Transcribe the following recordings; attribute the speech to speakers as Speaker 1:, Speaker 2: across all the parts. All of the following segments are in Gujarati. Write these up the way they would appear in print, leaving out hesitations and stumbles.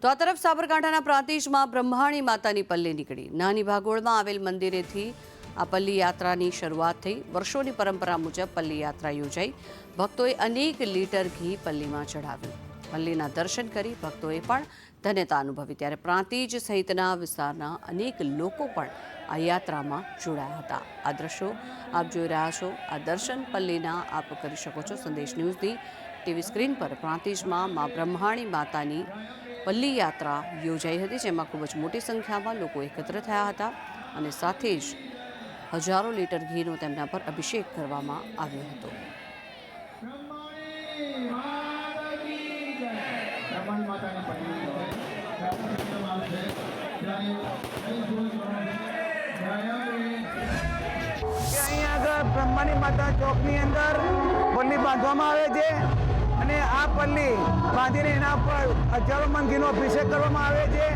Speaker 1: તો આ તરફ સાબરકાંઠાના પ્રાંતિજમાં બ્રહ્માણી માતાની પલ્લી નીકળી નાની ભાગોળમાં આવેલ મંદિરેથી આ પલ્લી યાત્રાની શરૂઆત થઈ। વર્ષોની પરંપરા મુજબ પલ્લી યાત્રા યોજાઈ। ભક્તોએ અનેક લીટર ઘી પલ્લીમાં ચઢાવ્યું। પલ્લીના દર્શન કરી ભક્તોએ પણ ધન્યતા અનુભવી। ત્યારે પ્રાંતિજ સહિતના વિસ્તારના અનેક લોકો પણ આ યાત્રામાં જોડાયા હતા। આ દ્રશ્યો આપ જોઈ રહ્યા છો। આ દર્શન પલ્લીના આપ કરી શકો છો। સંદેશ ન્યૂઝની ટીવી સ્ક્રીન પર પ્રાંતિજમાં મા બ્રહ્માણી માતાની પલ્લી યાત્રા યોજાઈ હતી, જેમાં ખૂબ જ મોટી સંખ્યામાં લોકો એકત્ર થયા હતા અને સાથે જ હજારો લીટર ઘીનો તેમના પર અભિષેક કરવામાં આવ્યો હતો।
Speaker 2: બ્રહ્માણી માતા ચોકની અંદર પલ્લી બાંધવામાં આવે છે અને આ પલ્લી બાંધીને એના પર હજારો મણ ઘીનો અભિષેક કરવામાં આવે છે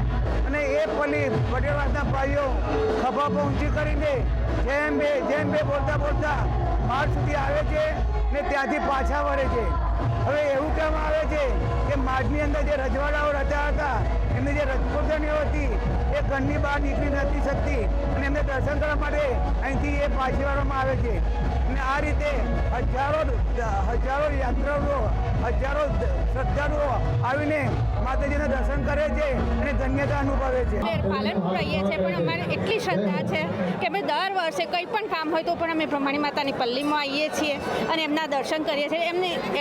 Speaker 2: અને એ પલ્લી પટેલવાસના ભાઈઓ ખભા પર ઊંચી કરીને જેમ બે બોલતા બોલતા માર્ગ સુધી આવે છે ને ત્યાંથી પાછા વળે છે। હવે એવું કહેવામાં આવે છે કે માર્ગની અંદર જે રજવાડાઓ રહેતા હતા એમની જે રજપૂતાણીઓ હતી એ ઘરની બહાર નીકળી નથી શકતી અને એમને દર્શન કરવા માટે અહીંથી એ પાછી વાળવામાં આવે છે અને આ રીતે હજારો યાત્રાળુઓ હજારો શ્રદ્ધાળુઓ આવીને માતાજીના દર્શન કરે છે અને ધન્યતા અનુભવે છે।
Speaker 3: પાલનપુર રહીએ છીએ પણ અમારે એટલી શ્રદ્ધા છે કે અમે દર વર્ષે કંઈ પણ કામ હોય તો પણ અમે બ્રહ્માણી માતાની પલ્લીમાં આવીએ છીએ અને એમના દર્શન કરીએ છીએ।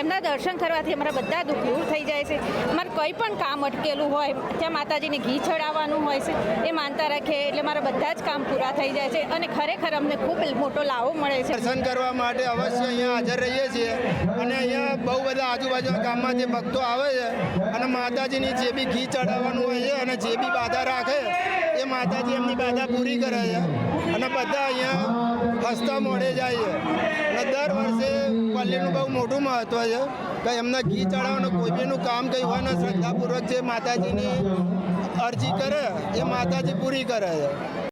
Speaker 3: એમના દર્શન કરવાથી અમારા બધા દુઃખ દૂર થઈ જાય છે। અમારે કંઈ પણ કામ અટકેલું હોય ત્યાં માતાજીને ઘી ચડાવવાનું હોય છે એ માનતા રાખીએ એટલે મારા બધા જ કામ પૂરા થઈ જાય છે અને ખરેખર અમને ખૂબ મોટો લાવો મળે છે।
Speaker 4: દર્શન કરવા માટે અવશ્ય અહીંયા હાજર રહીએ છીએ અને અહીંયા બહુ બધા આજુબાજુના ગામમાં જે ભક્તો આવે છે અને માતાજીની જે બી ઘી ચડાવવાનું હોય છે અને જે બી બાધા રાખે એ માતાજી એમની બાધા પૂરી કરે છે અને બધા અહીંયા હસતા મોઢે જાય છે અને દર વર્ષે પલ્લીનું બહુ મોટું મહત્ત્વ છે કે એમને ઘી ચડાવવાનું કોઈ બીનું કામ કંઈ હોય ને શ્રદ્ધાપૂર્વક જે માતાજીની અરજી કરે એ માતાજી પૂરી કરે છે।